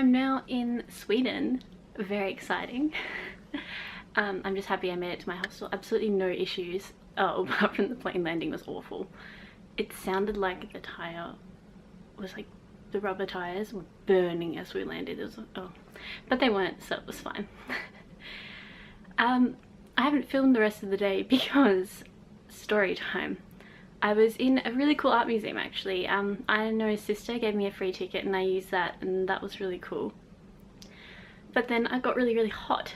I'm now in Sweden. Very exciting. I'm just happy I made it to my hostel. Absolutely no issues. Oh, apart from the plane landing was awful. It sounded like the tire was like, the rubber tires were burning as we landed. It was, oh, but they weren't, so it was fine. I haven't filmed the rest of the day because story time. I was in a really cool art museum actually. I know his sister gave me a free ticket and I used that, and that was really cool. But then I got really hot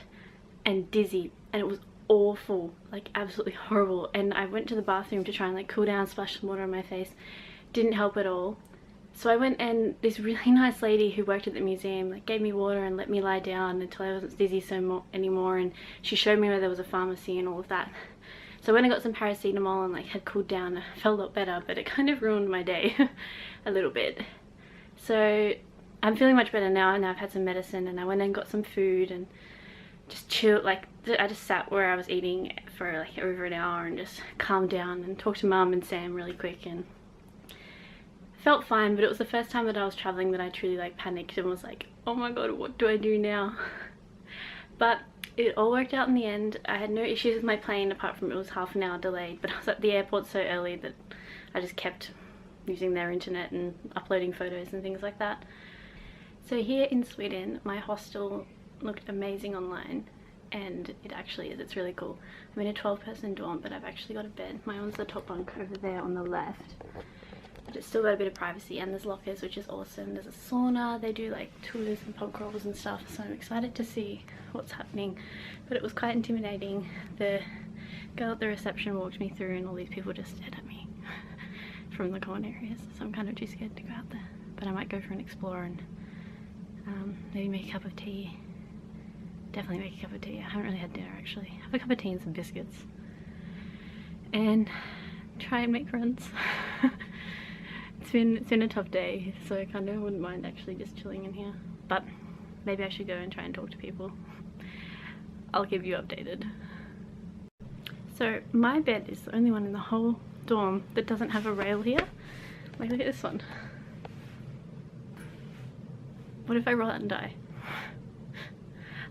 and dizzy and it was awful, like absolutely horrible, and I went to the bathroom to try and like cool down, splash some water on my face. Didn't help at all. So I went, and this really nice lady who worked at the museum like gave me water and let me lie down until I wasn't dizzy anymore, and she showed me where there was a pharmacy and all of that. So when I got some paracetamol and like had cooled down, I felt a lot better, but it kind of ruined my day a little bit. So I'm feeling much better now, and I've had some medicine, and I went and got some food and just chilled. Like I just sat where I was eating for like over an hour and just calmed down and talked to Mum and Sam really quick, and felt fine. But it was the first time that I was traveling that I truly like panicked and was like, oh my god, what do I do now? But it all worked out in the end. I had no issues with my plane apart from it was half an hour delayed, but I was at the airport so early that I just kept using their internet and uploading photos and things like that. So here in Sweden, my hostel looked amazing online, and it actually is. It's really cool. I'm in a 12-person dorm, but I've actually got a bed. My one's the top bunk over there on the left, but it's still got a bit of privacy, and there's lockers, which is awesome. There's a sauna. They do like tours and pub crawls and stuff, so I'm excited to see what's happening. But it was quite intimidating. The girl at the reception walked me through and all these people just stared at me from the common areas, so I'm kind of too scared to go out there. But I might go for an explore and maybe make a cup of tea. Definitely make a cup of tea. I haven't really had dinner actually. Have a cup of tea and some biscuits. And try and make friends. It's been a tough day, so I kind of wouldn't mind actually just chilling in here. But maybe I should go and try and talk to people. I'll keep you updated. So my bed is the only one in the whole dorm that doesn't have a rail here. Like, look at this one. What if I roll out and die?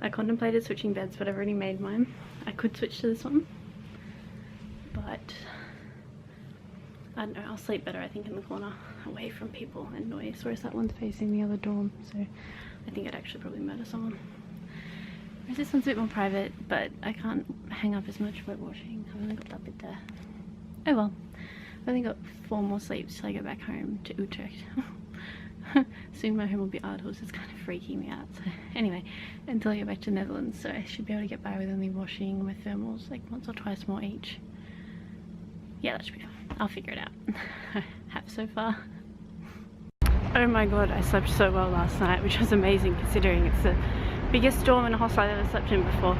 I contemplated switching beds, but I've already made mine. I could switch to this one, but I don't know, I'll sleep better I think in the corner away from people and noise, whereas that one's facing the other dorm, so I think I'd actually probably murder someone. Whereas this one's a bit more private, but I can't hang up as much while washing. I've only got that bit there. Oh well, I've only got 4 more sleeps till I get back home to Utrecht. Soon my home will be Aarhus. It's kind of freaking me out. So anyway, until I get back to the Netherlands, so I should be able to get by with only washing my thermals like once or twice more each. Yeah, that should be fine. I'll figure it out. I have so far. Oh my god, I slept so well last night, which was amazing considering it's the biggest dorm in a hostel I've ever slept in before.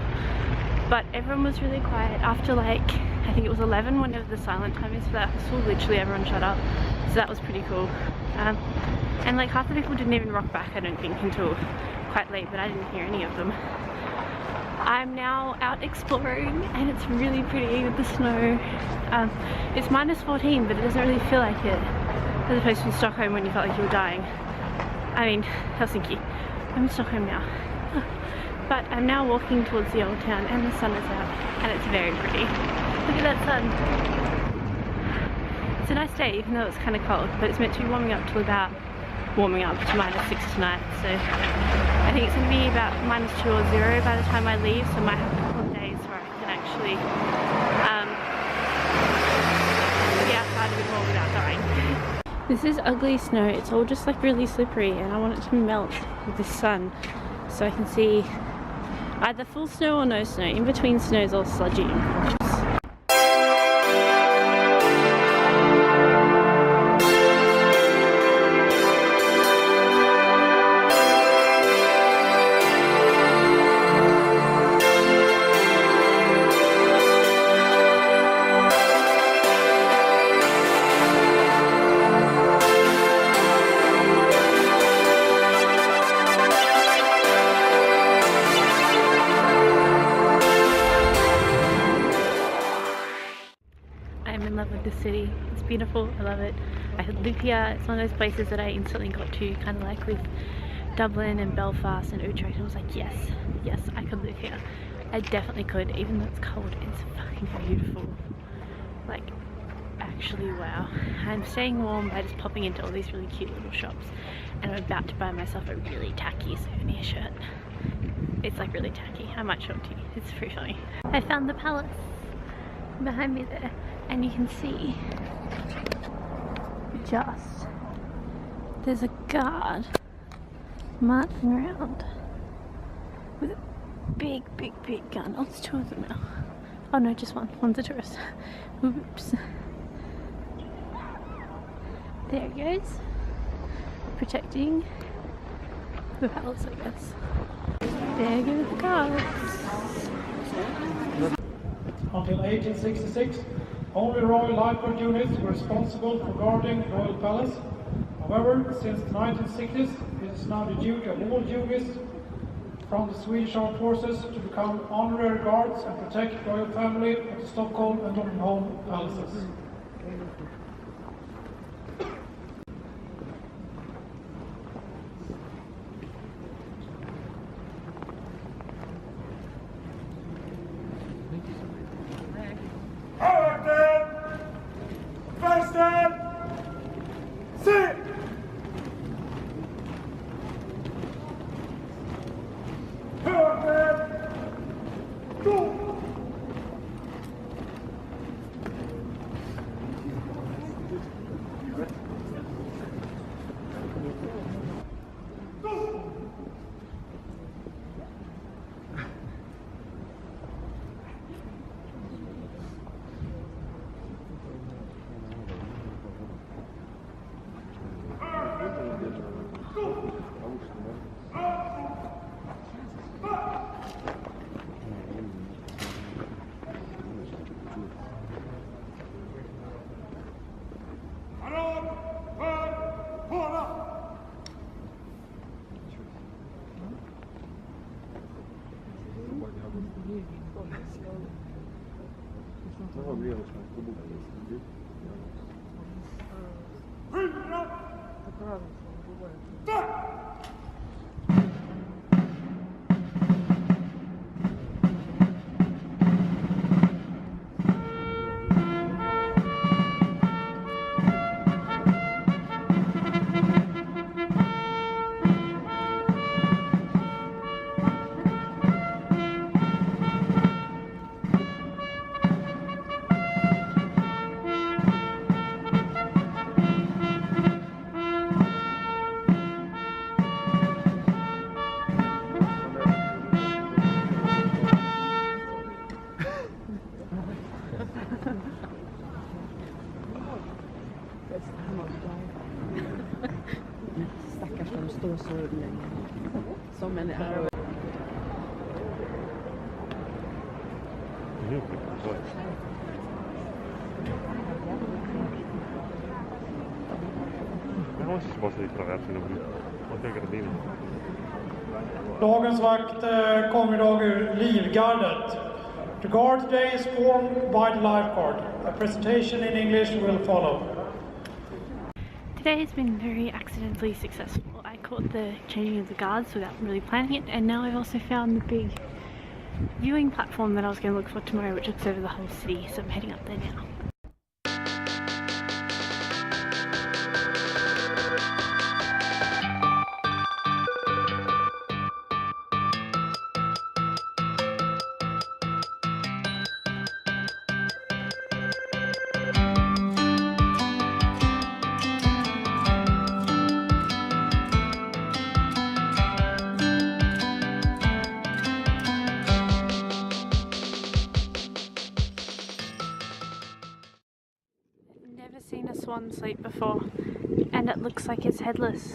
But everyone was really quiet after like, I think it was 11 whenever the silent time is for that hostel. Literally everyone shut up, so that was pretty cool. And like half the people didn't even rock back, I don't think, until quite late, but I didn't hear any of them. I'm now out exploring and it's really pretty with the snow. It's -14, but it doesn't really feel like it, as opposed to in Stockholm when you felt like you were dying. I mean, Helsinki. I'm in Stockholm now. But I'm now walking towards the old town and the sun is out and it's very pretty. Look at that sun. It's a nice day even though it's kind of cold, but it's meant to be warming up to -6 tonight, so I think it's going to be about -2 or 0 by the time I leave, so I might have a couple of days where I can actually be outside a bit more without dying. This is ugly snow. It's all just like really slippery and I want it to melt with the sun so I can see either full snow or no snow. In between snow is all sludgy and gross. The city, it's beautiful, I love it. I live here. It's one of those places that I instantly got to, kind of like with Dublin and Belfast and Utrecht, and I was like, yes, yes, I could live here. I definitely could, even though it's cold. It's fucking beautiful. Like, actually, wow. I'm staying warm by just popping into all these really cute little shops, and I'm about to buy myself a really tacky souvenir shirt. It's like really tacky. I might show it to you. It's pretty funny. I found the palace behind me there, and you can see just there's a guard marching around with a big gun. Oh, there's two of them now. Oh no, just one. One's a tourist. Oops. There he goes. Protecting the palace, I guess. There go the guards. Until 1866, only Royal Lifeguard units were responsible for guarding the Royal Palace. However, since the 1960s, it is now the duty of all units from the Swedish Armed Forces to become honorary guards and protect the royal family at the Stockholm and Stockholm palaces. Stackars de står så länge. Som en arrow. Dagens vakt kommer idag ur Livgardet. The guard today is formed by the lifeguard. A presentation in English will follow. Today has been very accidentally successful. I caught the changing of the guards without really planning it, and now I've also found the big viewing platform that I was going to look for tomorrow, which looks over the whole city, so I'm heading up there now. Seen a swan sleep before, and it looks like it's headless,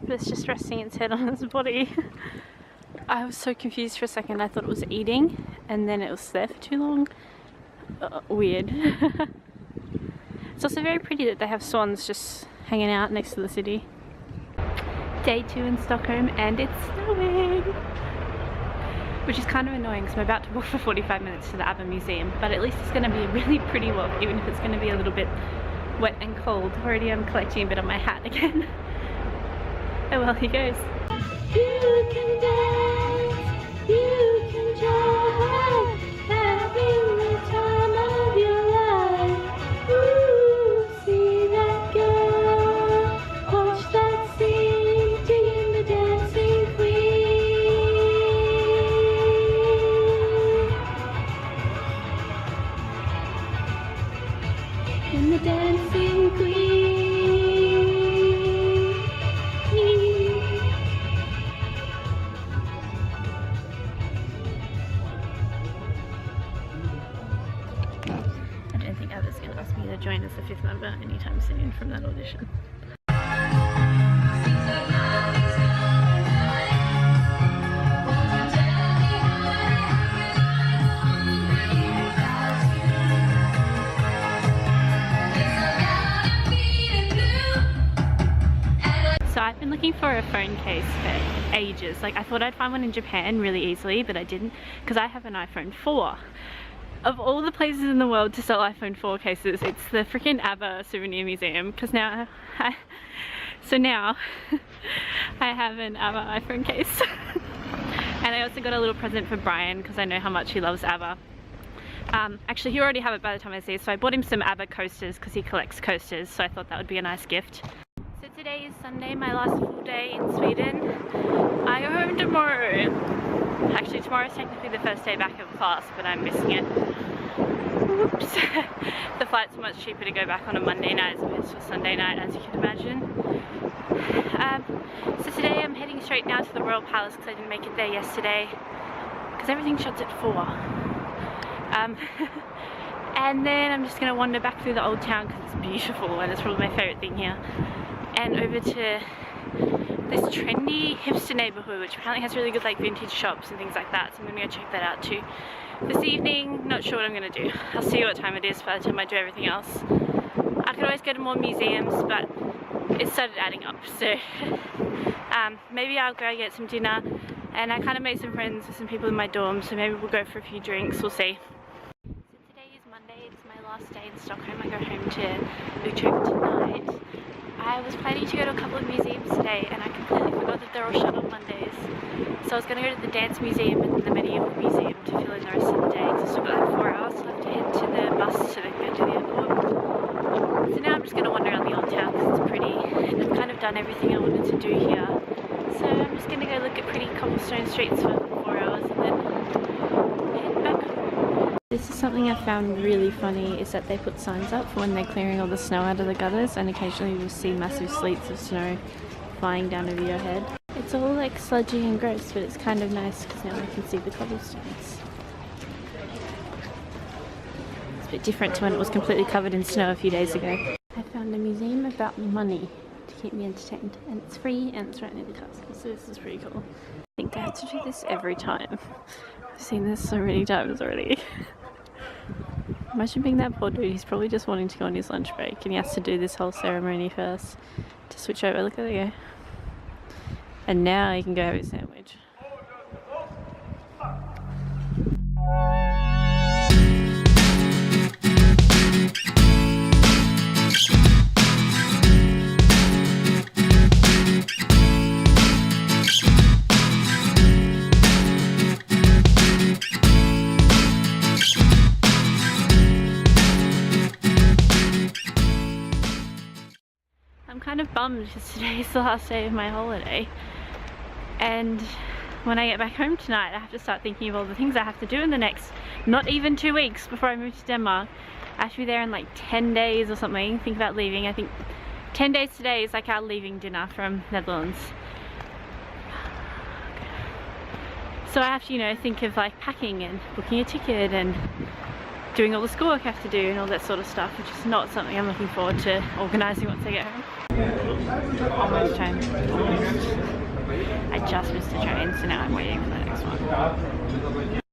but it's just resting its head on its body. I was so confused for a second. I thought it was eating, and then it was there for too long. Weird. It's also very pretty that they have swans just hanging out next to the city. Day 2 in Stockholm, and it's snowing, which is kind of annoying because I'm about to walk for 45 minutes to the ABBA museum, but at least it's going to be a really pretty walk, even if it's going to be a little bit wet and cold. Already I'm collecting a bit on my hat again. Oh well, here goes. You can dance, you can jive, having the time of your life. Ooh, see that girl, watch that scene, digging the dancing queen. And the dancing queen. I don't think Ava's going to ask me to join as the 5th member anytime soon from that audition. So I've been looking for a phone case for ages. Like I thought I'd find one in Japan really easily, but I didn't, because I have an iPhone 4. Of all the places in the world to sell iPhone 4 cases, it's the freaking ABBA Souvenir Museum, because now I have an ABBA iPhone case. And I also got a little present for Brian, because I know how much he loves ABBA. Actually, he already have it by the time I see it, so I bought him some ABBA coasters, because he collects coasters, so I thought that would be a nice gift. So today is Sunday, my last full day in Sweden. I go home tomorrow. Actually, tomorrow is technically the first day back of class, but I'm missing it. Whoops. The flight's much cheaper to go back on a Monday night as opposed to a Sunday night, as you can imagine. So today I'm heading straight now to the Royal Palace because I didn't make it there yesterday, because everything shuts at 4. And then I'm just going to wander back through the old town because it's beautiful and it's probably my favourite thing here. And over to this trendy hipster neighbourhood, which apparently has really good like vintage shops and things like that, so I'm gonna go check that out too. This evening, not sure what I'm gonna do. I'll see what time it is by the time I do everything else. I could always go to more museums, but it started adding up, so maybe I'll go get some dinner, and I kind of made some friends with some people in my dorm, so maybe we'll go for a few drinks, we'll see. So today is Monday, it's my last day in Stockholm. I go home to Utrecht tonight. I was planning to go to a couple of museums today, and I completely forgot that they're all shut on Mondays. So I was going to go to the Dance Museum and the Medieval Museum to fill in the rest of the day, because I've still got like 4 hours left to head to the bus so they can go to the airport. So now I'm just going to wander around the old town because it's pretty, and I've kind of done everything I wanted to do here. So I'm just going to go look at pretty cobblestone streets for 4 hours and then head back home. This is something I found really funny, is that they put signs up for when they're clearing all the snow out of the gutters, and occasionally you'll see massive sleets of snow flying down over your head. It's all like sludgy and gross, but it's kind of nice because now I can see the cobblestones. It's a bit different to when it was completely covered in snow a few days ago. I found a museum about money to keep me entertained, and it's free and it's right near the castle, so this is pretty cool. I think I have to do this every time. I've seen this so many times already. Imagine being that poor dude, he's probably just wanting to go on his lunch break and he has to do this whole ceremony first to switch over. Look, there you go. And now he can go have his sandwich. I'm kind of bummed because today's the last day of my holiday, and when I get back home tonight I have to start thinking of all the things I have to do in the next not even 2 weeks before I move to Denmark. I have to be there in like 10 days or something. Think about leaving. I think 10 days today is like our leaving dinner from Netherlands. So I have to, you know, think of like packing and booking a ticket and doing all the schoolwork I have to do and all that sort of stuff, which is not something I'm looking forward to organising once I get home. Almost train. I just missed a train, so now I'm waiting for the next one.